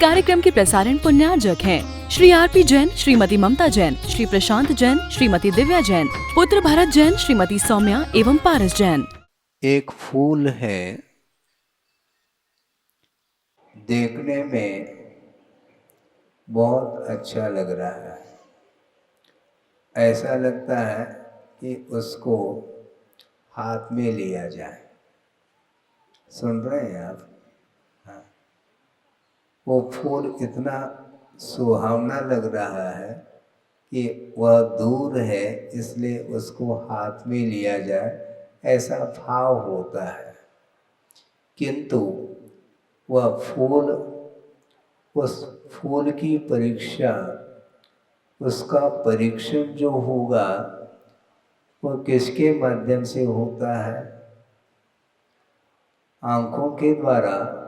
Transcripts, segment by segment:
कार्यक्रम के प्रसारण पुण्यार्जक हैं श्री आरपी जैन, श्रीमती ममता जैन, श्री प्रशांत जैन, श्रीमती दिव्या जैन, पुत्र भरत जैन, श्रीमती सौम्या एवं पारस जैन। एक फूल है, देखने में बहुत अच्छा लग रहा है। ऐसा लगता है कि उसको हाथ में लिया जाए। सुन रहे हैं आप? हाँ, वो फूल इतना सुहावना लग रहा है कि वह दूर है, इसलिए उसको हाथ में लिया जाए, ऐसा भाव होता है। किंतु वह फूल, उस फूल की परीक्षा, उसका परीक्षण जो होगा वो किसके माध्यम से होता है? आंखों के द्वारा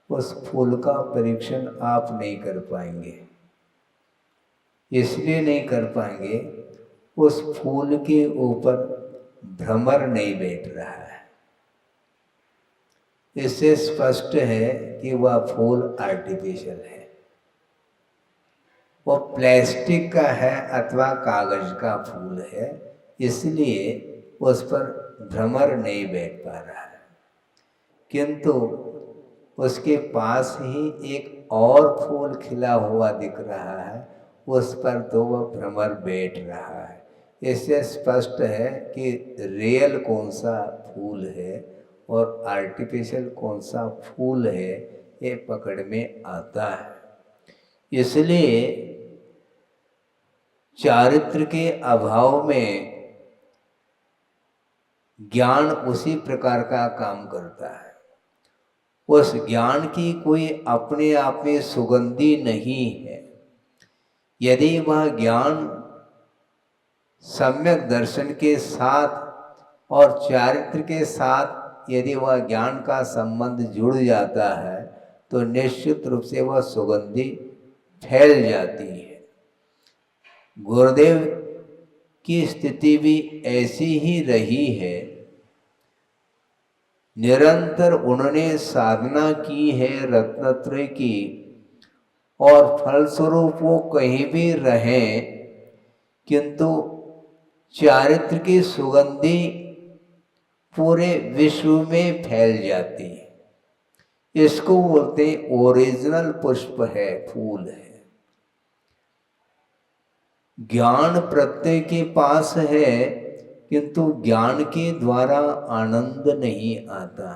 उस फूल का परीक्षण आप नहीं कर पाएंगे। इसलिए नहीं कर पाएंगे, उस फूल के ऊपर भ्रमर नहीं बैठ रहा है। इससे स्पष्ट है कि वह फूल आर्टिफिशियल है, वो प्लास्टिक का है अथवा कागज का फूल है, इसलिए उस पर भ्रमर नहीं बैठ पा रहा है। किंतु उसके पास ही एक और फूल खिला हुआ दिख रहा है, उस पर तो वह भ्रमर बैठ रहा है। इससे स्पष्ट है कि रियल कौन सा फूल है और आर्टिफिशियल कौन सा फूल है, ये पकड़ में आता है। इसलिए चारित्र के अभाव में ज्ञान उसी प्रकार का काम करता है। उस ज्ञान की कोई अपने आप में सुगंधी नहीं है। यदि वह ज्ञान सम्यक दर्शन के साथ और चारित्र के साथ यदि वह ज्ञान का संबंध जुड़ जाता है तो निश्चित रूप से वह सुगंधी फैल जाती है। गुरुदेव की स्थिति भी ऐसी ही रही है। निरंतर उन्होंने साधना की है रत्नत्रय की, और फलस्वरूप वो कहीं भी रहें, किंतु चारित्र की सुगंधी पूरे विश्व में फैल जाती है। इसको बोलते ओरिजिनल पुष्प है, फूल है। ज्ञान प्रत्यय के पास है, किंतु ज्ञान के द्वारा आनंद नहीं आता।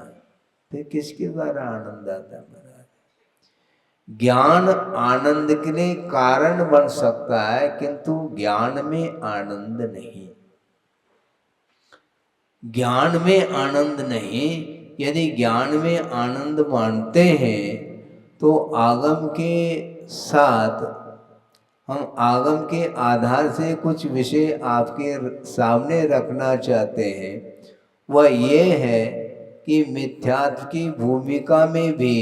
फिर किसके द्वारा आनंद आता महाराज? ज्ञान आनंद के लिए कारण बन सकता है, किंतु ज्ञान में आनंद नहीं। ज्ञान में आनंद नहीं। यदि ज्ञान में आनंद मानते हैं तो आगम के साथ हम आगम के आधार से कुछ विषय आपके सामने रखना चाहते हैं। वह ये है कि मिथ्यात्व की भूमिका में भी,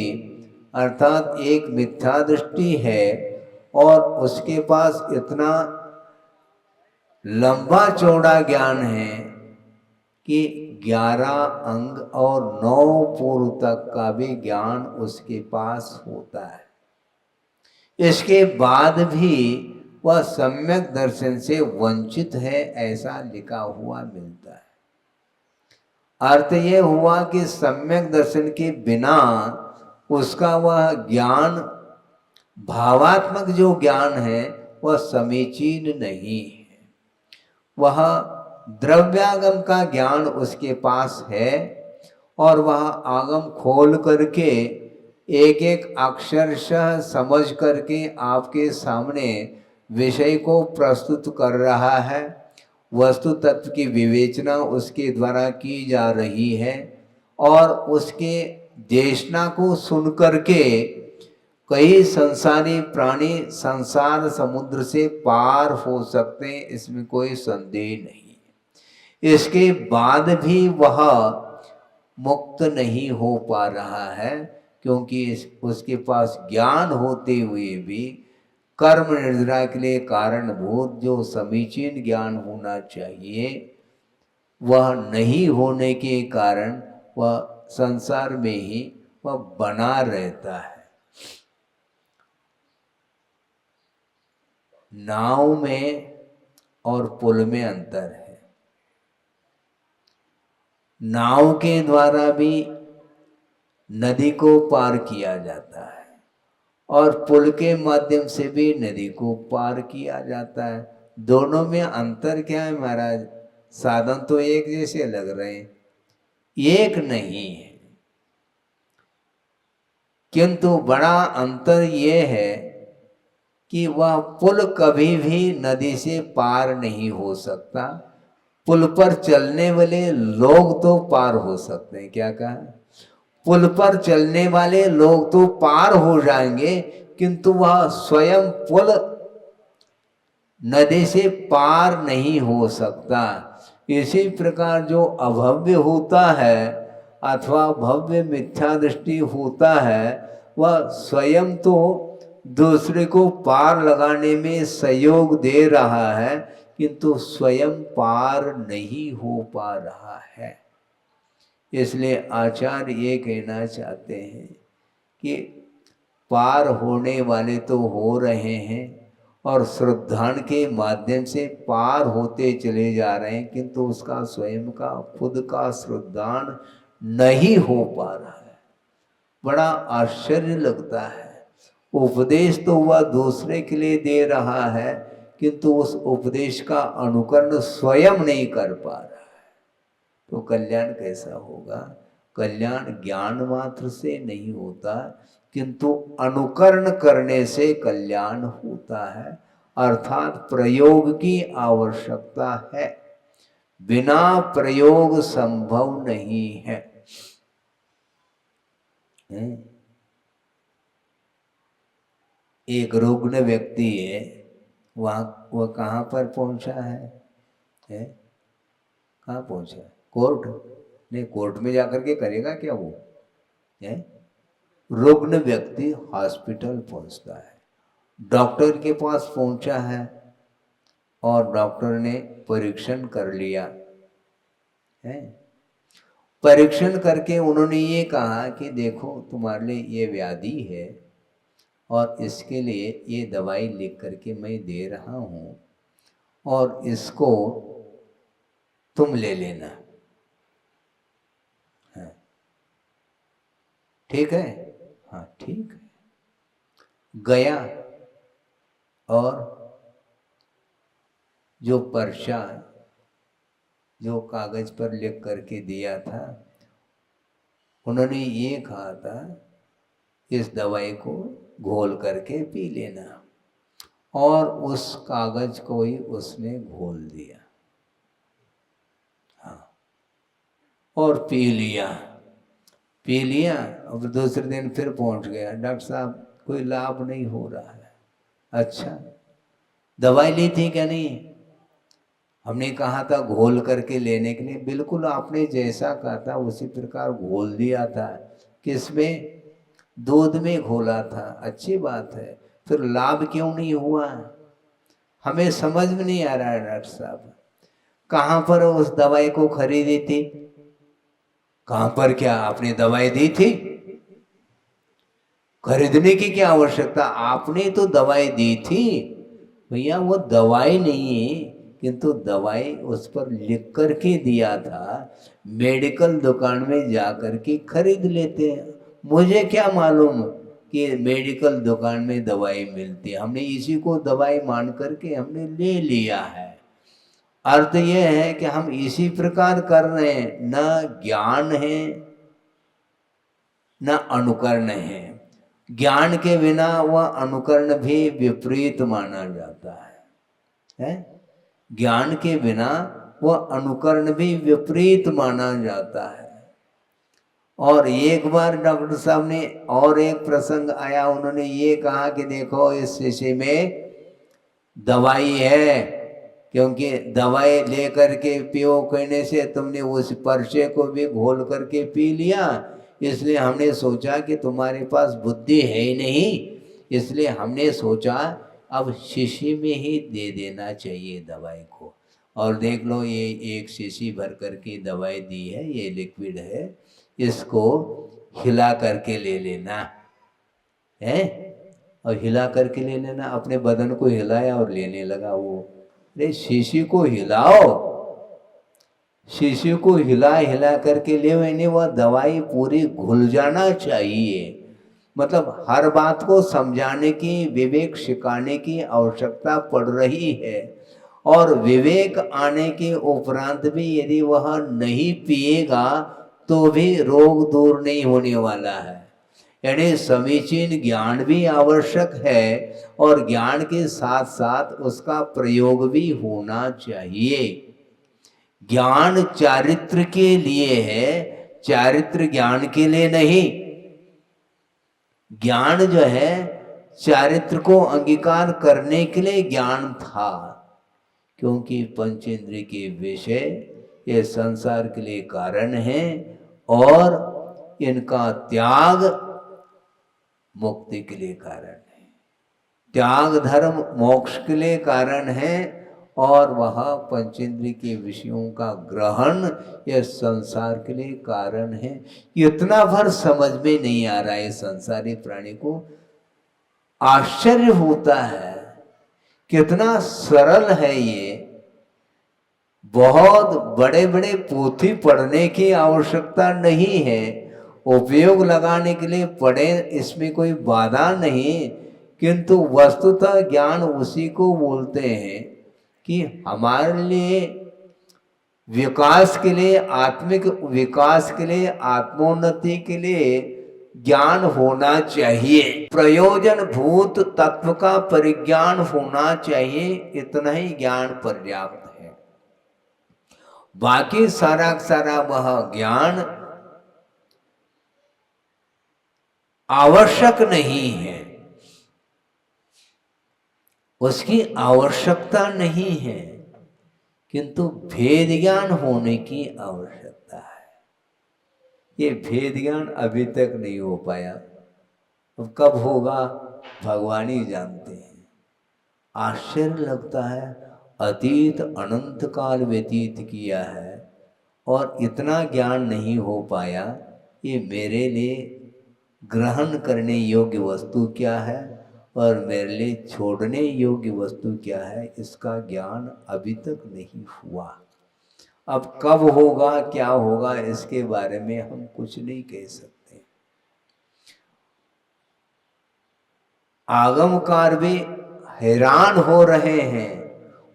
अर्थात एक मिथ्या दृष्टि है और उसके पास इतना लंबा चौड़ा ज्ञान है कि 11 अंग और 9 पूर्व तक का भी ज्ञान उसके पास होता है। इसके बाद भी वह सम्यक दर्शन से वंचित है, ऐसा लिखा हुआ मिलता है। अर्थ यह हुआ कि सम्यक दर्शन के बिना उसका वह ज्ञान, भावात्मक जो ज्ञान है, वह समीचीन नहीं है। वह द्रव्यागम का ज्ञान उसके पास है और वह आगम खोल करके एक एक अक्षरशः समझ करके आपके सामने विषय को प्रस्तुत कर रहा है। वस्तु तत्व की विवेचना उसके द्वारा की जा रही है और उसके देशना को सुन करके कई संसारी प्राणी संसार समुद्र से पार हो सकते हैं, इसमें कोई संदेह नहीं। इसके बाद भी वह मुक्त नहीं हो पा रहा है, क्योंकि उसके पास ज्ञान होते हुए भी कर्म निर्जरा के लिए कारणभूत जो समीचीन ज्ञान होना चाहिए वह नहीं होने के कारण वह संसार में ही वह बना रहता है। नाव में और पुल में अंतर है। नाव के द्वारा भी नदी को पार किया जाता है और पुल के माध्यम से भी नदी को पार किया जाता है। दोनों में अंतर क्या है महाराज? साधन तो एक जैसे लग रहे हैं, एक नहीं है, किंतु बड़ा अंतर ये है कि वह पुल कभी भी नदी से पार नहीं हो सकता। पुल पर चलने वाले लोग तो पार हो सकते हैं। क्या कहा? पुल पर चलने वाले लोग तो पार हो जाएंगे, किंतु वह स्वयं पुल नदी से पार नहीं हो सकता। इसी प्रकार जो अभव्य होता है अथवा भव्य मिथ्या दृष्टि होता है, वह स्वयं तो दूसरे को पार लगाने में सहयोग दे रहा है, किंतु स्वयं पार नहीं हो पा रहा है। इसलिए आचार्य ये कहना चाहते हैं कि पार होने वाले तो हो रहे हैं और श्रद्धान के माध्यम से पार होते चले जा रहे हैं, किंतु उसका स्वयं का खुद का श्रद्धान नहीं हो पा रहा है। बड़ा आश्चर्य लगता है। उपदेश तो वह दूसरे के लिए दे रहा है, किंतु उस उपदेश का अनुकरण स्वयं नहीं कर पा रहा है। तो कल्याण कैसा होगा? कल्याण ज्ञान मात्र से नहीं होता, किंतु अनुकरण करने से कल्याण होता है। अर्थात प्रयोग की आवश्यकता है, बिना प्रयोग संभव नहीं है। एक रुग्ण व्यक्ति है, वह कहाँ पर पहुंचा है? कहाँ पहुंचा? कोर्ट? नहीं, कोर्ट में जाकर के करेगा क्या वो? है रुग्ण व्यक्ति हॉस्पिटल पहुंचता है, डॉक्टर के पास पहुंचा है और डॉक्टर ने परीक्षण कर लिया है। परीक्षण करके उन्होंने ये कहा कि देखो तुम्हारे लिए ये व्याधि है और इसके लिए ये दवाई लिख करके मैं दे रहा हूँ और इसको तुम ले लेना। हाँ ठीक है? हाँ ठीक है। गया और जो पर्चा जो कागज पर लिख करके दिया था, उन्होंने ये कहा था इस दवाई को घोल करके पी लेना, और उस कागज को ही उसने घोल दिया। हाँ, और पी लिया। अब दूसरे दिन फिर पहुंच गया, डॉक्टर साहब कोई लाभ नहीं हो रहा है। अच्छा, दवाई ली थी क्या? नहीं, हमने कहा था घोल करके लेने के लिए। बिल्कुल आपने जैसा कहा था उसी प्रकार घोल दिया था। किसमें? दूध में घोला था। अच्छी बात है, फिर लाभ क्यों नहीं हुआ? हमें समझ में नहीं आ रहा है डॉक्टर साहब। कहाँ पर उस दवाई को खरीदी थी? कहाँ पर? क्या आपने दवाई दी थी? खरीदने की क्या आवश्यकता? आपने तो दवाई दी थी। भैया वो दवाई नहीं है, किंतु दवाई उस पर लिख करके दिया था। मेडिकल दुकान में जा कर के खरीद लेते हैं। मुझे क्या मालूम कि मेडिकल दुकान में दवाई मिलती है। हमने इसी को दवाई मान करके हमने ले लिया है। अर्थ यह है कि हम इसी प्रकार कर रहे हैं, न ज्ञान है न अनुकरण है। ज्ञान के बिना वह अनुकरण भी विपरीत माना जाता है? ज्ञान के बिना वह अनुकरण भी विपरीत माना जाता है। और एक बार डॉक्टर साहब ने और एक प्रसंग आया, उन्होंने ये कहा कि देखो इस शीशे में दवाई है, क्योंकि दवाई लेकर के पियो कहने से तुमने उस पर्चे को भी घोल करके पी लिया, इसलिए हमने सोचा कि तुम्हारे पास बुद्धि है ही नहीं, इसलिए हमने सोचा अब शीशी में ही दे देना चाहिए दवाई को। और देख लो ये एक शीशी भर करके दवाई दी है, ये लिक्विड है, इसको हिला करके ले लेना है। और हिला करके ले लेना। अपने बदन को हिलाया और लेने लगा वो। अरे शीशी को हिलाओ, शीशी को हिला हिला करके ले, वह दवाई पूरी घुल जाना चाहिए। मतलब हर बात को समझाने की, विवेक सिखाने की आवश्यकता पड़ रही है। और विवेक आने के उपरांत भी यदि वह नहीं पिएगा तो भी रोग दूर नहीं होने वाला है। यानी समीचीन ज्ञान भी आवश्यक है और ज्ञान के साथ साथ उसका प्रयोग भी होना चाहिए। ज्ञान चारित्र के लिए है, चारित्र ज्ञान के लिए नहीं। ज्ञान जो है चारित्र को अंगीकार करने के लिए ज्ञान था, क्योंकि पंचेंद्रिय के विषय ये संसार के लिए कारण है और इनका त्याग मुक्ति के लिए कारण है। त्याग धर्म मोक्ष के लिए कारण है और वह पंचेंद्रिय के विषयों का ग्रहण यह संसार के लिए कारण है। इतना भर समझ में नहीं आ रहा है संसारी प्राणी को। आश्चर्य होता है कितना सरल है ये। बहुत बड़े बड़े पोथी पढ़ने की आवश्यकता नहीं है, उपयोग लगाने के लिए पढ़े, इसमें कोई बाधा नहीं। किंतु वस्तुतः ज्ञान उसी को बोलते हैं कि हमारे लिए विकास के लिए, आत्मिक विकास के लिए, आत्मोन्नति के लिए ज्ञान होना चाहिए। प्रयोजन भूत तत्व का परिज्ञान होना चाहिए, इतना ही ज्ञान पर्याप्त है। बाकी सारा सारा वह ज्ञान आवश्यक नहीं है, उसकी आवश्यकता नहीं है, किंतु भेद ज्ञान होने की आवश्यकता है। ये भेद ज्ञान अभी तक नहीं हो पाया, अब कब होगा भगवान ही जानते हैं। आश्चर्य लगता है, अतीत अनंत काल व्यतीत किया है और इतना ज्ञान नहीं हो पाया। ये मेरे लिए ग्रहण करने योग्य वस्तु क्या है और मेरे लिए छोड़ने योग्य वस्तु क्या है, इसका ज्ञान अभी तक नहीं हुआ। अब कब होगा, क्या होगा, इसके बारे में हम कुछ नहीं कह सकते। आगमकार भी हैरान हो रहे हैं,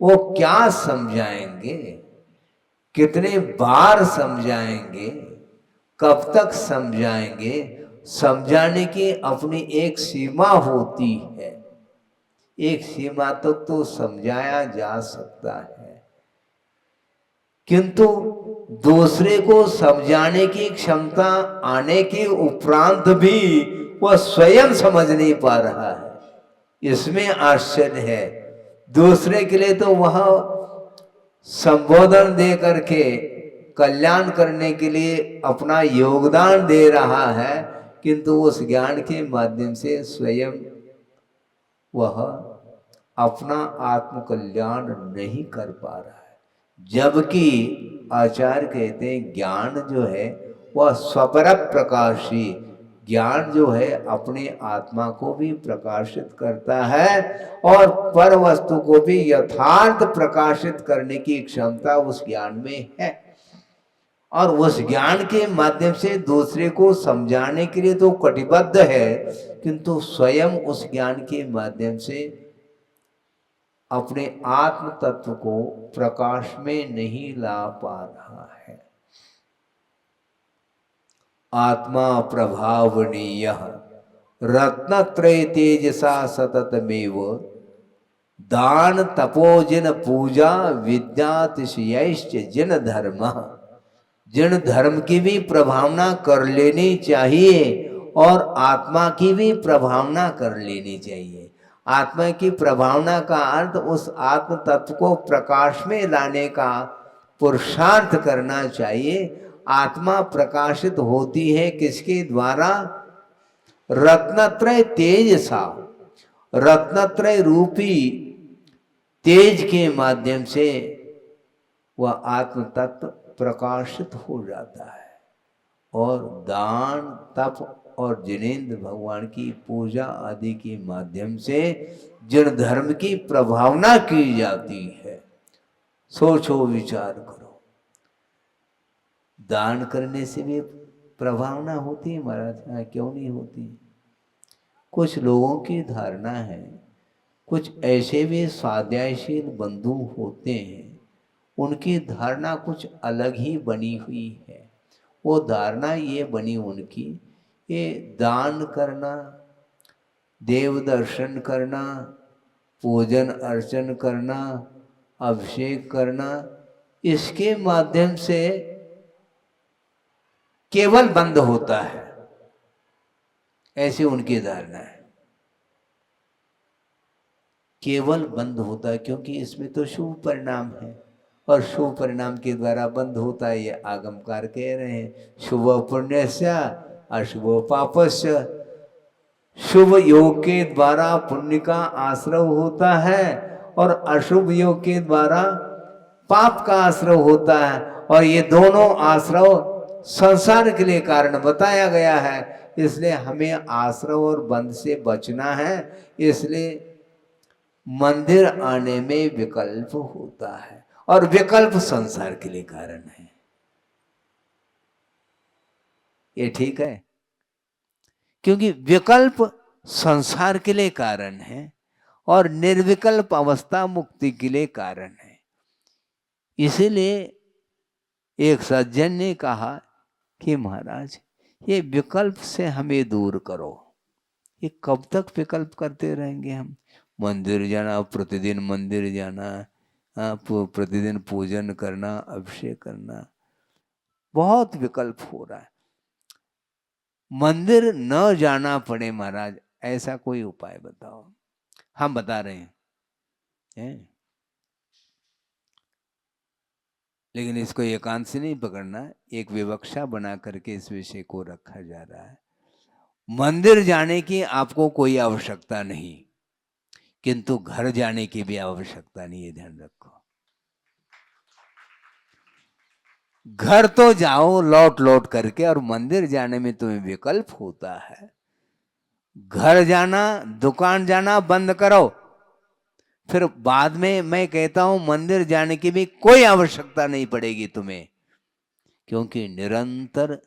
वो क्या समझाएंगे, कितने बार समझाएंगे, कब तक समझाएंगे। समझाने की अपनी एक सीमा होती है, एक सीमा तक तो समझाया जा सकता है, किंतु दूसरे को समझाने की क्षमता आने के उपरांत भी वह स्वयं समझ नहीं पा रहा है। इसमें आश्चर्य है। दूसरे के लिए तो वह संबोधन दे करके कल्याण करने के लिए अपना योगदान दे रहा है, किंतु उस ज्ञान के माध्यम से स्वयं वह अपना आत्म कल्याण नहीं कर पा रहा है। जबकि आचार्य कहते हैं ज्ञान जो है वह स्वपर प्रकाशी, ज्ञान जो है अपने आत्मा को भी प्रकाशित करता है और पर वस्तु को भी यथार्थ प्रकाशित करने की क्षमता उस ज्ञान में है। और उस ज्ञान के माध्यम से दूसरे को समझाने के लिए तो कटिबद्ध है, किंतु स्वयं उस ज्ञान के माध्यम से अपने आत्म तत्व को प्रकाश में नहीं ला पा रहा है। आत्मा प्रभावनीय रत्नत्रय तेजसा सततमेव दान तपोजन पूजा विद्यातिशयश्च जिन धर्म। जिन धर्म की भी प्रभावना कर लेनी चाहिए और आत्मा की भी प्रभावना कर लेनी चाहिए। आत्मा की प्रभावना का अर्थ उस आत्म तत्व को प्रकाश में लाने का पुरुषार्थ करना चाहिए। आत्मा प्रकाशित होती है किसके द्वारा? रत्नत्रय तेज सा, रत्नत्रय रूपी तेज के माध्यम से वह आत्म तत्व प्रकाशित हो जाता है। और दान तप और जिनेंद्र भगवान की पूजा आदि के माध्यम से जिन धर्म की प्रभावना की जाती है, सोचो विचार करो। दान करने से भी प्रभावना होती है महाराज? हाँ, क्यों नहीं होती? कुछ लोगों की धारणा है, कुछ ऐसे भी स्वाध्यायशील बंधु होते हैं, उनकी धारणा कुछ अलग ही बनी हुई है। वो धारणा ये बनी उनकी, ये दान करना, देव दर्शन करना, पूजन अर्चन करना, अभिषेक करना, इसके माध्यम से केवल बंद होता है, ऐसी उनकी धारणा है। केवल बंद होता है, क्योंकि इसमें तो शुभ परिणाम है और शुभ परिणाम के द्वारा बंद होता है। ये आगमकार कह रहे हैं, शुभ पुण्यस्य अशुभ पापस्य। शुभ योग के द्वारा पुण्य का आश्रव होता है और अशुभ योग के द्वारा पाप का आश्रव होता है। और ये दोनों आश्रव संसार के लिए कारण बताया गया है, इसलिए हमें आश्रव और बंध से बचना है। इसलिए मंदिर आने में विकल्प होता है, और विकल्प संसार के लिए कारण है। ये ठीक है, क्योंकि विकल्प संसार के लिए कारण है और निर्विकल्प अवस्था मुक्ति के लिए कारण है। इसीलिए एक सज्जन ने कहा कि महाराज, ये विकल्प से हमें दूर करो। ये कब तक विकल्प करते रहेंगे हम? मंदिर जाना, प्रतिदिन मंदिर जाना, प्रतिदिन पूजन करना, अभिषेक करना, बहुत विकल्प हो रहा है। मंदिर न जाना पड़े महाराज, ऐसा कोई उपाय बताओ। हम बता रहे हैं, लेकिन इसको एकांत से नहीं पकड़ना, एक विवक्षा बना करके इस विषय को रखा जा रहा है। मंदिर जाने की आपको कोई आवश्यकता नहीं, किंतु घर जाने की भी आवश्यकता नहीं है, ध्यान रखो। घर तो जाओ लौट लौट करके, और मंदिर जाने में तुम्हें विकल्प होता है। घर जाना, दुकान जाना बंद करो, फिर बाद में मैं कहता हूं मंदिर जाने की भी कोई आवश्यकता नहीं पड़ेगी तुम्हें, क्योंकि निरंतर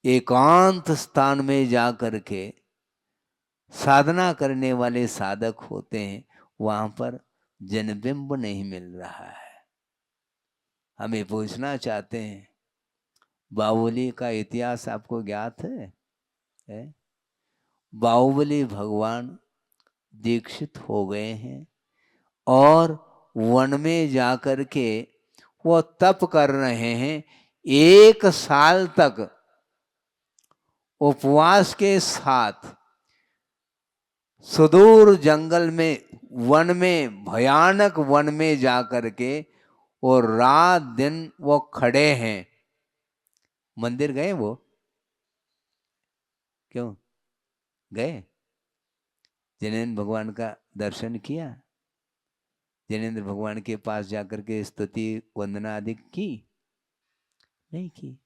एकांत स्थान में जा करके साधना करने वाले साधक होते हैं, वहां पर जनबिंब नहीं मिल रहा है। हमें पूछना चाहते हैं, बाहुबली का इतिहास आपको ज्ञात है? बाहुबली भगवान दीक्षित हो गए हैं और वन में जाकर के वो तप कर रहे हैं। 1 साल तक उपवास के साथ सुदूर जंगल में, वन में, भयानक वन में जाकर के और रात दिन वो खड़े हैं। मंदिर गए वो? क्यों गए? जिनेंद्र भगवान का दर्शन किया? जिनेंद्र भगवान के पास जाकर के स्तुति वंदना आदि की? नहीं की।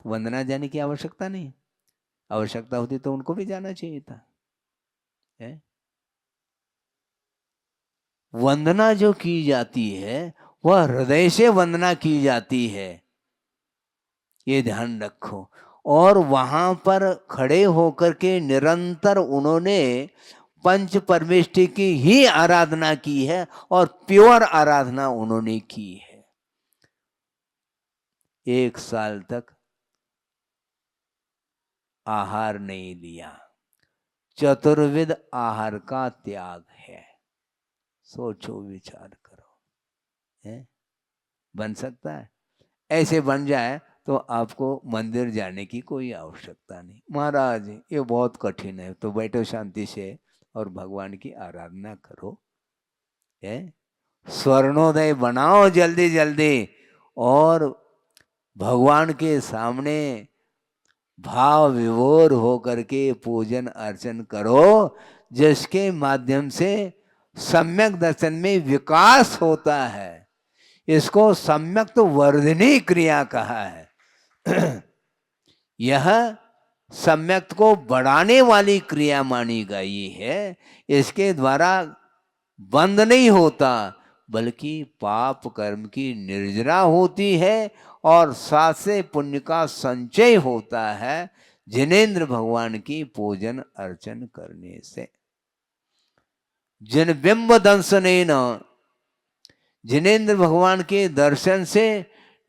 वंदना जाने की आवश्यकता नहीं, आवश्यकता होती तो उनको भी जाना चाहिए था। वंदना जो की जाती है वह हृदय से वंदना की जाती है, ये ध्यान रखो। और वहां पर खड़े होकर के निरंतर उन्होंने पंच परमेष्टि की ही आराधना की है और प्योर आराधना उन्होंने की है। 1 साल तक आहार नहीं लिया, चतुर्विध आहार का त्याग है। सोचो विचार करो, बन सकता है? ऐसे बन जाए तो आपको मंदिर जाने की कोई आवश्यकता नहीं। महाराज ये बहुत कठिन है, तो बैठो शांति से और भगवान की आराधना करो। स्वर्णोदय बनाओ जल्दी जल्दी और भगवान के सामने भाव विभोर होकर के पूजन अर्चन करो, जिसके माध्यम से सम्यक दर्शन में विकास होता है। इसको सम्यक तो वर्धनी क्रिया कहा है। यह सम्यक को बढ़ाने वाली क्रिया मानी गई है। इसके द्वारा बंद नहीं होता, बल्कि पाप कर्म की निर्जरा होती है और साथ से पुण्य का संचय होता है जिनेंद्र भगवान की पूजन अर्चन करने से। जिन बिंब दंशनेन, जिनेंद्र भगवान के दर्शन से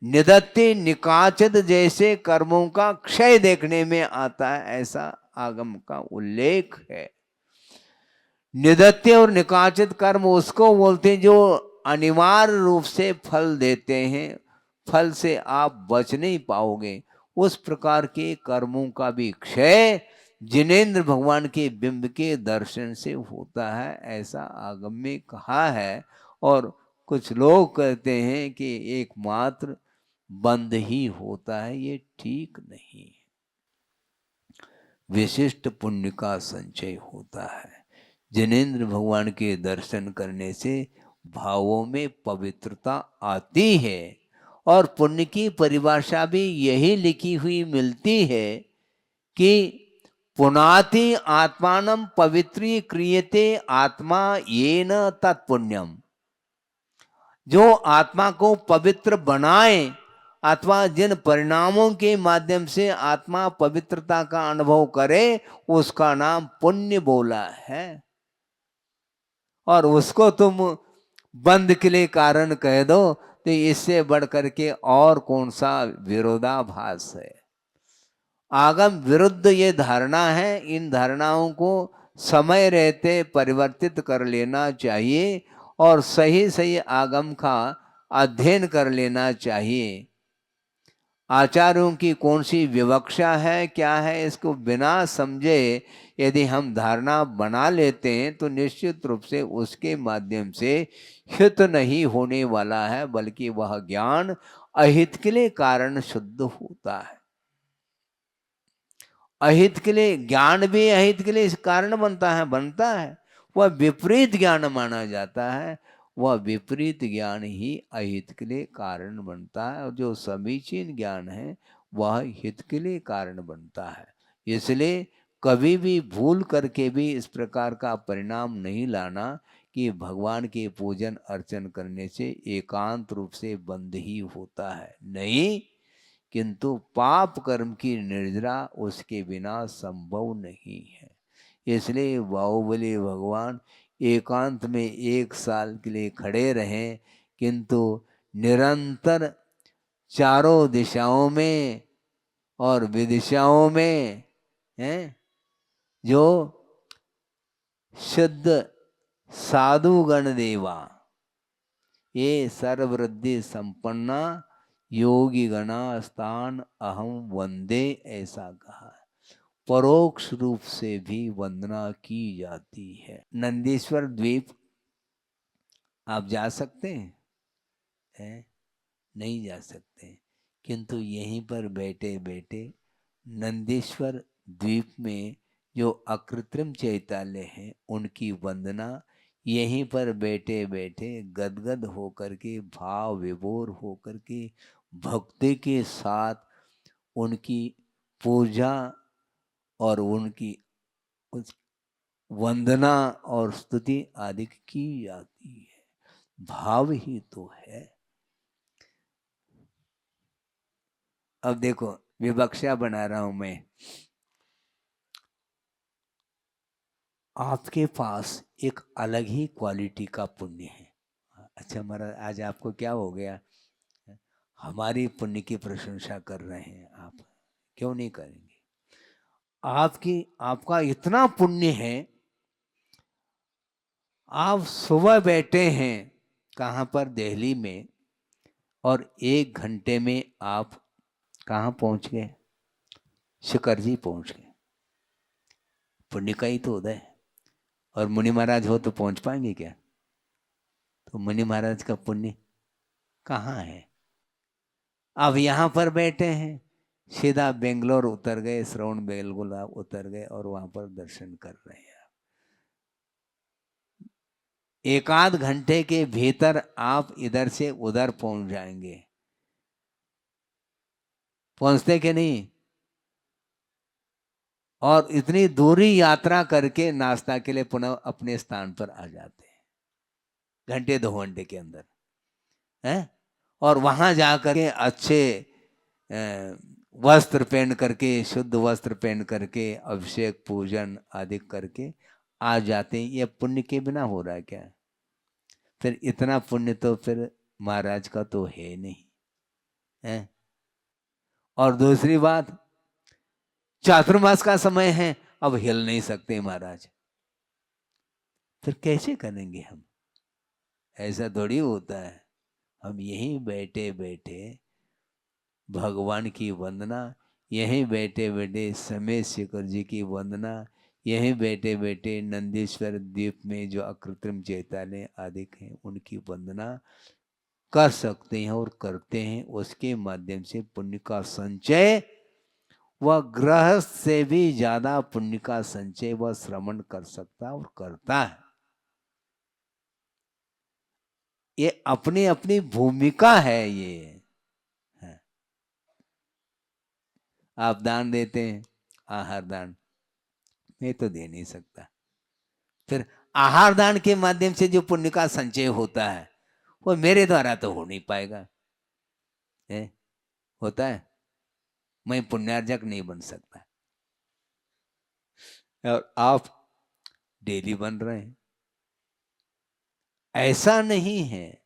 निदत्ति निकाचित जैसे कर्मों का क्षय देखने में आता है, ऐसा आगम का उल्लेख है। निदत्य और निकाचित कर्म उसको बोलते हैं जो अनिवार्य रूप से फल देते हैं, फल से आप बच नहीं पाओगे। उस प्रकार के कर्मों का भी क्षय जिनेंद्र भगवान के बिंब के दर्शन से होता है, ऐसा आगम में कहा है। और कुछ लोग कहते हैं कि एकमात्र बंद ही होता है, ये ठीक नहीं। विशिष्ट पुण्य का संचय होता है। जिनेंद्र भगवान के दर्शन करने से भावों में पवित्रता आती है। और पुण्य की परिभाषा भी यही लिखी हुई मिलती है कि पुनाति आत्मानं पवित्री क्रियते आत्मा येन तत्पुण्यम। जो आत्मा को पवित्र बनाए अथवा जिन परिणामों के माध्यम से आत्मा पवित्रता का अनुभव करे, उसका नाम पुण्य बोला है। और उसको तुम बंद के लिए कारण कह दो तो इससे बढ़ करके और कौन सा विरोधाभास है। आगम विरुद्ध ये धारणा है। इन धारणाओं को समय रहते परिवर्तित कर लेना चाहिए और सही सही आगम का अध्ययन कर लेना चाहिए। आचार्यों की कौन सी विवक्षा है, क्या है, इसको बिना समझे यदि हम धारणा बना लेते हैं तो निश्चित रूप से उसके माध्यम से हित नहीं होने वाला है, बल्कि वह ज्ञान अहित के लिए कारण शुद्ध होता है। अहित के लिए ज्ञान भी अहित के लिए कारण बनता है। वह विपरीत ज्ञान माना जाता है। वह विपरीत ज्ञान ही अहित के लिए कारण बनता है, और जो समीचीन ज्ञान है वह हित के लिए कारण बनता है। इसलिए कभी भी भूल करके भी इस प्रकार का परिणाम नहीं लाना कि भगवान के पूजन अर्चन करने से एकांत रूप से बंद ही होता है, नहीं, किंतु पाप कर्म की निर्जरा उसके बिना संभव नहीं है। इसलिए बाहुबली भगवान एकांत में 1 साल के लिए खड़े रहें, किंतु निरंतर चारों दिशाओं में और विदिशाओं में हैं जो शुद्ध साधुगण देवा ये सर्ववृद्धि संपन्ना योगी गणा स्थान अहम वंदे, ऐसा कहा। परोक्ष रूप से भी वंदना की जाती है। नंदीश्वर द्वीप आप जा सकते हैं? नहीं जा सकते, किंतु यहीं पर बैठे बैठे नंदीश्वर द्वीप में जो अकृत्रिम चैतान्य है उनकी वंदना यहीं पर बैठे बैठे गदगद होकर के, भाव विभोर होकर के, भक्ति के साथ उनकी पूजा और उनकी वंदना और स्तुति आदि की जाती है। भाव ही तो है। अब देखो, विवक्षा बना रहा हूं मैं। आपके पास एक अलग ही क्वालिटी का पुण्य है। अच्छा महाराज, आज आपको क्या हो गया? हमारी पुण्य की प्रशंसा कर रहे हैं आप, क्यों नहीं करेंगे? आपका इतना पुण्य है, आप सुबह बैठे हैं कहाँ पर? दिल्ली में, और 1 घंटे में आप कहाँ पहुंच गए? शिखर जी पहुंच गए। पुण्य का ही तो उदय है। और मुनि महाराज हो तो पहुंच पाएंगे क्या? तो मुनि महाराज का पुण्य कहाँ है? अब यहाँ पर बैठे हैं, सीधा बेंगलोर उतर गए, श्रवण बेलगोला उतर गए और वहां पर दर्शन कर रहे हैं। 1 आध घंटे के भीतर आप इधर से उधर पहुंच जाएंगे। पहुंचते कि नहीं? और इतनी दूरी यात्रा करके नाश्ता के लिए पुनः अपने स्थान पर आ जाते हैं घंटे 2 घंटे के अंदर है। और वहां जाकर के अच्छे वस्त्र पहन करके, शुद्ध वस्त्र पहन करके, अभिषेक पूजन आदि करके आ जाते हैं। ये पुण्य के बिना हो रहा है क्या? फिर इतना पुण्य तो फिर महाराज का तो है नहीं है। और दूसरी बात, चातुर्मास का समय है, अब हिल नहीं सकते महाराज, फिर कैसे करेंगे हम? ऐसा थोड़ी होता है। हम यहीं बैठे बैठे भगवान की वंदना, यहीं बैठे बैठे समय शेखर जी की वंदना, यहीं बैठे बैठे नंदीश्वर द्वीप में जो अकृत्रिम चैतन्य आदि हैं उनकी वंदना कर सकते हैं और करते हैं। उसके माध्यम से पुण्य का संचय, वह गृहस्थ से भी ज्यादा पुण्य का संचय वह श्रवण कर सकता और करता है। ये अपनी अपनी भूमिका है। ये है। आप दान देते हैं, आहार दान, मैं तो दे नहीं सकता। फिर आहार दान के माध्यम से जो पुण्य का संचय होता है वो मेरे द्वारा तो हो नहीं पाएगा है? होता है? मैं पुण्यार्जक नहीं बन सकता। और आप डेली बन रहे हैं। ऐसा नहीं है,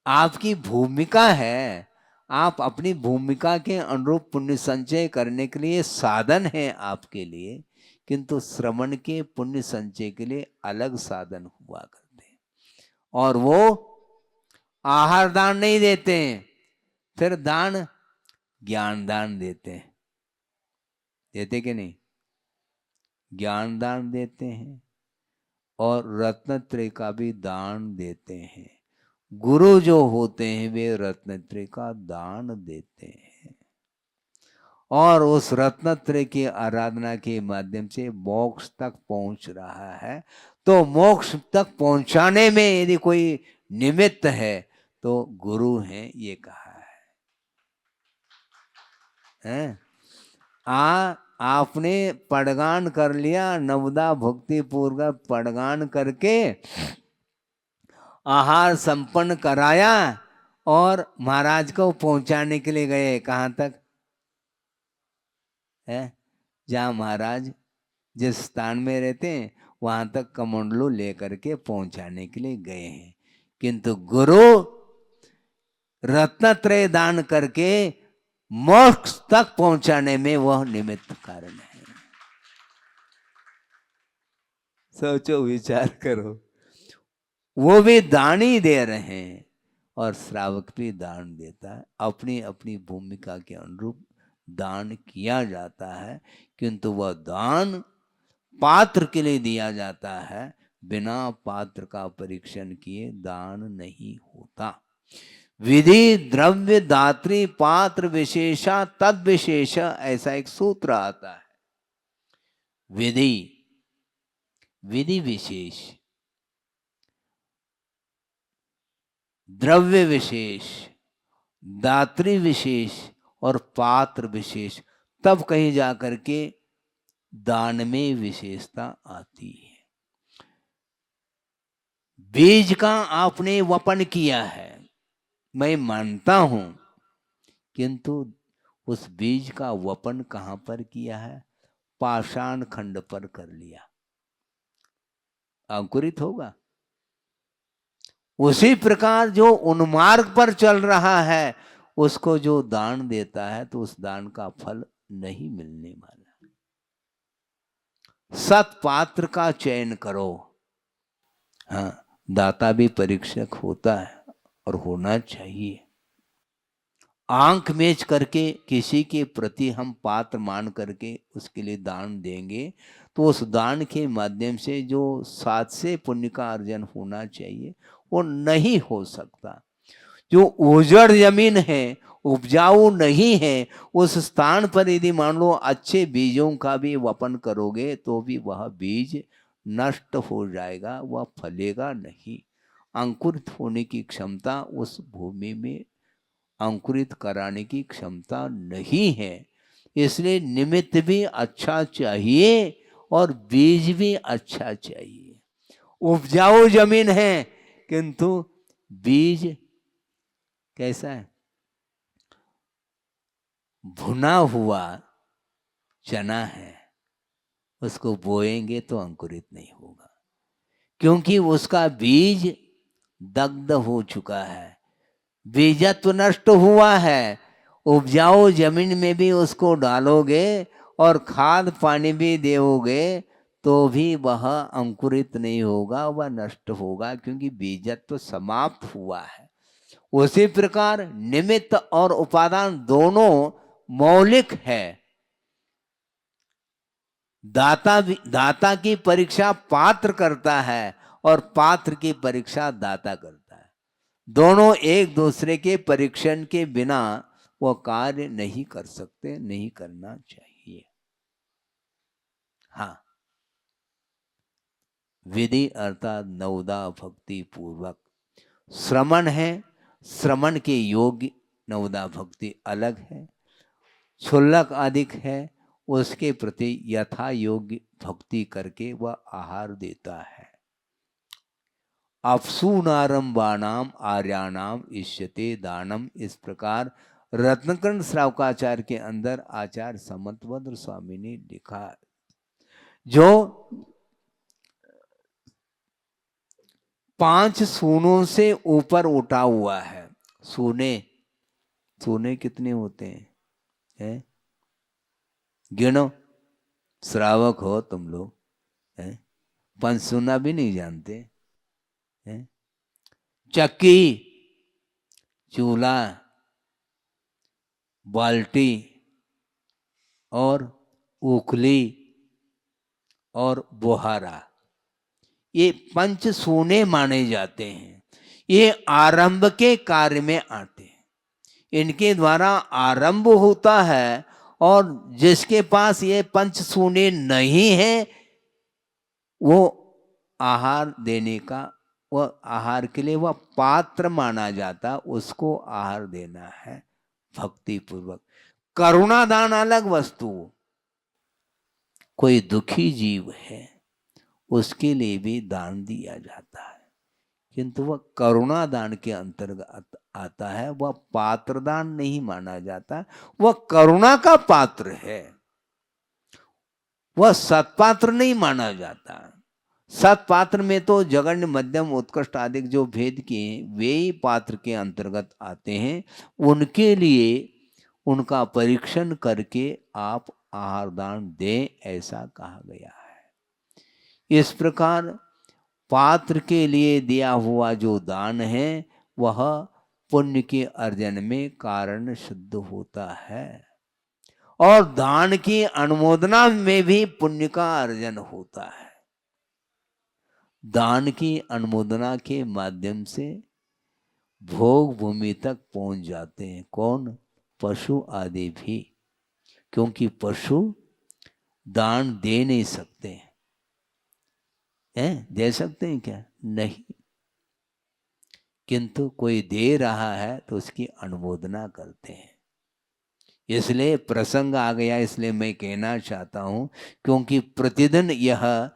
आपकी भूमिका है। आप अपनी भूमिका के अनुरूप पुण्य संचय करने के लिए साधन है आपके लिए, किंतु श्रवण के पुण्य संचय के लिए अलग साधन हुआ करते हैं। और वो आहार दान नहीं देते हैं, फिर दान ज्ञान दान देते हैं। देते कि नहीं? ज्ञान दान देते हैं और रत्नत्रय का भी दान देते हैं। गुरु जो होते हैं वे रत्नत्रय का दान देते हैं और उस रत्नत्रय की आराधना के माध्यम से मोक्ष तक पहुंच रहा है। तो मोक्ष तक पहुंचाने में यदि कोई निमित्त है तो गुरु हैं, ये कहा है। आपने पड़गान कर लिया, नवदा भक्ति पूर्वक पड़गान करके आहार संपन्न कराया और महाराज को पहुंचाने के लिए गए। कहाँ तक है? जहाँ महाराज जिस स्थान में रहते हैं वहां तक कमंडलू लेकर के पहुंचाने के लिए गए हैं। किंतु गुरु रत्नत्रय दान करके मोक्ष तक पहुंचाने में वह निमित्त कारण है। सोचो, विचार करो। वो भी दान ही दे रहे हैं और श्रावक भी दान देता है। अपनी अपनी भूमिका के अनुरूप दान किया जाता है, किंतु वह दान पात्र के लिए दिया जाता है। बिना पात्र का परीक्षण किए दान नहीं होता। विधि द्रव्य दात्री पात्र विशेषा तद विशेष, ऐसा एक सूत्र आता है। विधि, विधि विशेष, द्रव्य विशेष, दात्री विशेष और पात्र विशेष, तब कहीं जाकर के दान में विशेषता आती है। बीज का आपने वपन किया है, मैं मानता हूं, किंतु उस बीज का वपन कहां पर किया है? पाषाण खंड पर कर लिया, अंकुरित होगा। उसी प्रकार जो उन्मार्ग पर चल रहा है उसको जो दान देता है तो उस दान का फल नहीं मिलने वाला। सत पात्र का चयन करो। हाँ, दाता भी परीक्षक होता है और होना चाहिए। आंख मेच करके किसी के प्रति हम पात्र मान करके उसके लिए दान देंगे तो उस दान के माध्यम से जो सात से पुण्य का अर्जन होना चाहिए वो नहीं हो सकता। जो उजड़ जमीन है, उपजाऊ नहीं है, उस स्थान पर यदि मान लो अच्छे बीजों का भी वपन करोगे तो भी वह बीज नष्ट हो जाएगा, वह फलेगा नहीं। अंकुरित होने की क्षमता उस भूमि में अंकुरित कराने की क्षमता नहीं है। इसलिए निमित्त भी अच्छा चाहिए और बीज भी अच्छा चाहिए। उपजाऊ जमीन है किंतु बीज कैसा है? भुना हुआ चना है, उसको बोएंगे तो अंकुरित नहीं होगा, क्योंकि उसका बीज दग्ध हो चुका है, बीजत्व नष्ट हुआ है। उपजाऊ जमीन में भी उसको डालोगे और खाद पानी भी दोगे तो भी वह अंकुरित नहीं होगा, वह नष्ट होगा, क्योंकि बीजत्व समाप्त हुआ है। उसी प्रकार निमित्त और उपादान दोनों मौलिक है। दाता की परीक्षा पात्र करता है और पात्र की परीक्षा दाता करता है। दोनों एक दूसरे के परीक्षण के बिना वो कार्य नहीं कर सकते, नहीं करना चाहिए। हाँ, विधि अर्थात नवदा भक्ति पूर्वक श्रमण है, श्रमण के योग्य नवदा भक्ति अलग है, क्षुल्लक अधिक है, उसके प्रति यथा योग्य भक्ति करके वह आहार देता है। अप्सूनारंभाणाम आर्याणाम इष्यते दानम, इस प्रकार रत्नकर्ण श्रावकाचार्य के अंदर आचार्य समंतभद्र स्वामी ने लिखा। जो 5 सूनों से ऊपर उठा हुआ है, सूने कितने होते हैं? गिनो, श्रावक हो तुम लोग, 5 सूना भी नहीं जानते हैं? चक्की, चूल्हा, बाल्टी और उखली और बोहारा, ये 5 सूने माने जाते हैं। ये आरंभ के कार्य में आते हैं, इनके द्वारा आरंभ होता है। और जिसके पास ये 5 सूने नहीं है, वो आहार देने का, वह आहार के लिए वह पात्र माना जाता, उसको आहार देना है भक्ति पूर्वक। करुणादान अलग वस्तु। कोई दुखी जीव है, उसके लिए भी दान दिया जाता है, किंतु वह करुणा दान के अंतर्गत आता है, वह पात्र दान नहीं माना जाता। वह करुणा का पात्र है, वह सत्पात्र नहीं माना जाता। सत्पात्र में तो जघन्य, मध्यम, उत्कृष्ट आदि जो भेद किए वे ही पात्र के अंतर्गत आते हैं। उनके लिए उनका परीक्षण करके आप आहार दान दें, ऐसा कहा गया है। इस प्रकार पात्र के लिए दिया हुआ जो दान है वह पुण्य के अर्जन में कारण सिद्ध होता है, और दान की अनुमोदना में भी पुण्य का अर्जन होता है। दान की अनुमोदना के माध्यम से भोग भूमि तक पहुंच जाते हैं। कौन? पशु आदि भी, क्योंकि पशु दान दे नहीं सकते हैं। दे सकते हैं क्या? नहीं, किंतु कोई दे रहा है तो उसकी अनुमोदना करते हैं। इसलिए प्रसंग आ गया, इसलिए मैं कहना चाहता हूं, क्योंकि प्रतिदिन यह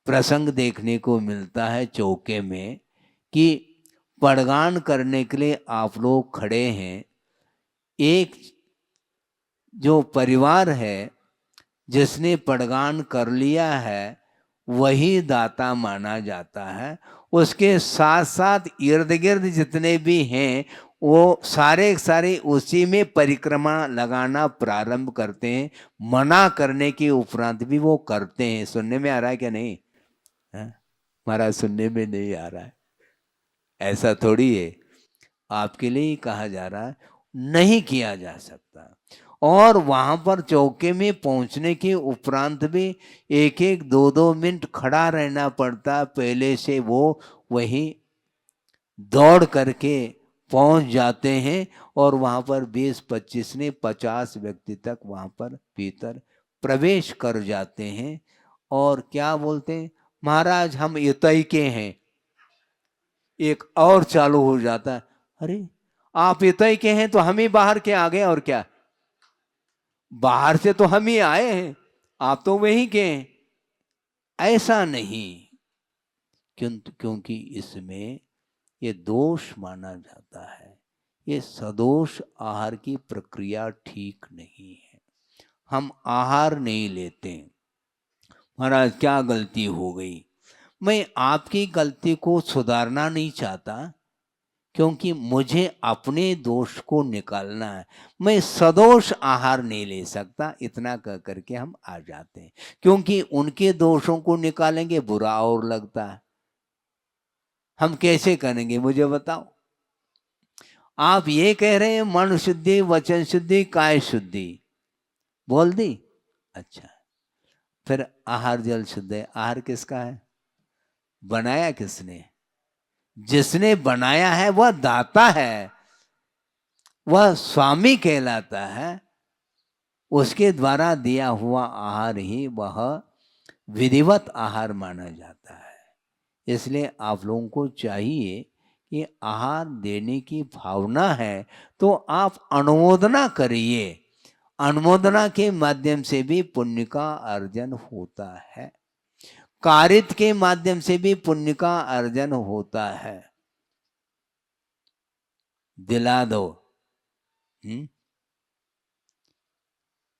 प्रसंग देखने को मिलता है चौके में कि पड़गान करने के लिए आप लोग खड़े हैं। एक जो परिवार है जिसने पड़गान कर लिया है वही दाता माना जाता है। उसके साथ साथ इर्द गिर्द जितने भी हैं वो सारे उसी में परिक्रमा लगाना प्रारंभ करते हैं। मना करने के उपरांत भी वो करते हैं। सुनने में आ रहा है क्या? नहीं महाराज, सुनने में नहीं आ रहा है। ऐसा थोड़ी है, आपके लिए ही कहा जा रहा है, नहीं किया जा सकता। और वहां पर चौके में पहुंचने के उपरांत भी 1-1, 2-2 मिनट खड़ा रहना पड़ता। पहले से वो वही दौड़ करके पहुंच जाते हैं और वहां पर 20-25 ने 50 व्यक्ति तक वहां पर भीतर प्रवेश कर जाते हैं। और क्या बोलते हैं? महाराज हम इतई के हैं। एक और चालू हो जाता है, अरे आप इतई के हैं तो हम ही बाहर के आ गए और क्या? बाहर से तो हम ही आए हैं, आप तो वहीं के हैं, ऐसा नहीं। क्योंकि इसमें ये दोष माना जाता है। ये सदोष आहार की प्रक्रिया ठीक नहीं है। हम आहार नहीं लेते। महाराज क्या गलती हो गई? मैं आपकी गलती को सुधारना नहीं चाहता, क्योंकि मुझे अपने दोष को निकालना है। मैं सदोष आहार नहीं ले सकता, इतना कह करके हम आ जाते हैं। क्योंकि उनके दोषों को निकालेंगे बुरा और लगता है। हम कैसे करेंगे मुझे बताओ? आप ये कह रहे हैं मन शुद्धि, वचन शुद्धि, काय शुद्धि बोल दी, अच्छा, फिर आहार जल शुद्ध है। आहार किसका है? बनाया किसने? जिसने बनाया है वह दाता है, वह स्वामी कहलाता है। उसके द्वारा दिया हुआ आहार ही वह विधिवत आहार माना जाता है। इसलिए आप लोगों को चाहिए कि आहार देने की भावना है तो आप अनुमोदना करिए। अनुमोदना के माध्यम से भी पुण्य का अर्जन होता है, कारित के माध्यम से भी पुण्य का अर्जन होता है। दिला दो,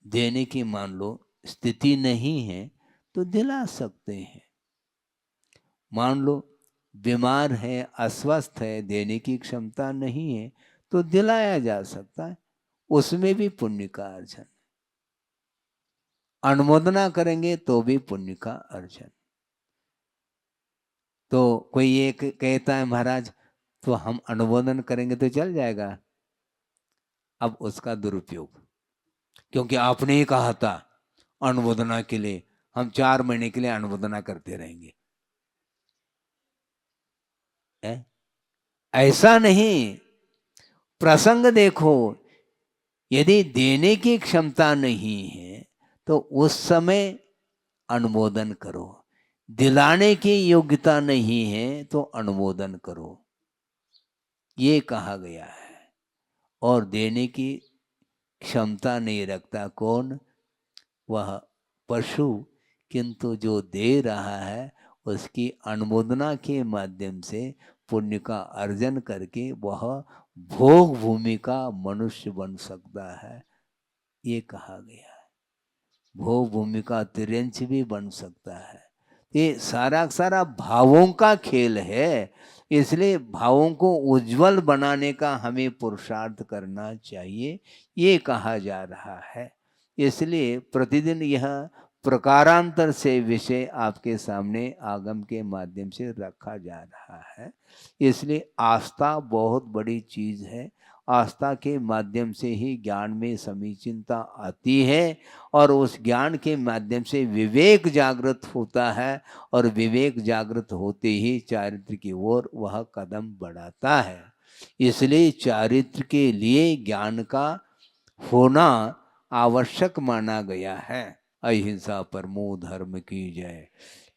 देने की मान लो स्थिति नहीं है तो दिला सकते हैं। मान लो बीमार है, अस्वस्थ है, देने की क्षमता नहीं है तो दिलाया जा सकता है, उसमें भी पुण्य का अर्जन। अनुमोदना करेंगे तो भी पुण्य का अर्जन। तो कोई ये कहता है महाराज तो हम अनुमोदन करेंगे तो चल जाएगा। अब उसका दुरुपयोग, क्योंकि आपने ही कहा था अनुमोदना के लिए, हम 4 महीने के लिए अनुमोदना करते रहेंगे। ऐसा नहीं। प्रसंग देखो, यदि देने की क्षमता नहीं है तो उस समय अनुमोदन करो। दिलाने की योग्यता नहीं है तो अनुमोदन करो, ये कहा गया है। और देने की क्षमता नहीं रखता कौन? वह पशु। किंतु जो दे रहा है उसकी अनुमोदना के माध्यम से पुण्य का अर्जन करके वह भोग भूमि का मनुष्य बन सकता है, ये कहा गया है। भोग भूमि का तिर्यंश भी बन सकता है। ये सारा सारा भावों का खेल है। इसलिए भावों को उज्जवल बनाने का हमें पुरुषार्थ करना चाहिए, ये कहा जा रहा है। इसलिए प्रतिदिन यह प्रकारांतर से विषय आपके सामने आगम के माध्यम से रखा जा रहा है। इसलिए आस्था बहुत बड़ी चीज है। आस्था के माध्यम से ही ज्ञान में समीचीनता आती है और उस ज्ञान के माध्यम से विवेक जागृत होता है और विवेक जागृत होते ही चारित्र की ओर वह कदम बढ़ाता है। इसलिए चारित्र के लिए ज्ञान का होना आवश्यक माना गया है। अहिंसा परमो धर्म की जय।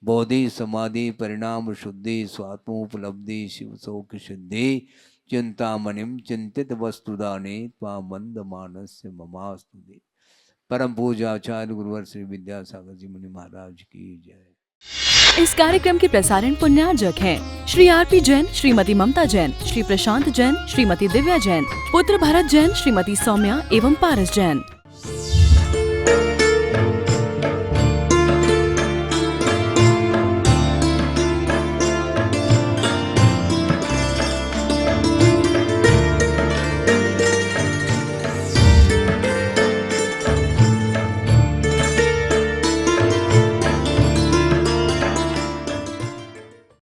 बोधि समाधि परिणाम शुद्धि स्वात्मोपलब्धि शिव शोक सिद्धि चिंतामणिम चिंतित वस्तुदाने त्वा मंद मानस्य ममास्तुति। परम पूजा आचार्य गुरुवर श्री विद्यासागर जी मुनि महाराज की जय। इस कार्यक्रम के प्रसारण पुण्यार्जक हैं श्री आरपी जैन, श्रीमती ममता जैन, श्री प्रशांत जैन, श्रीमती दिव्या जैन, पुत्र भरत जैन, श्रीमती सौम्या एवं पारस जैन।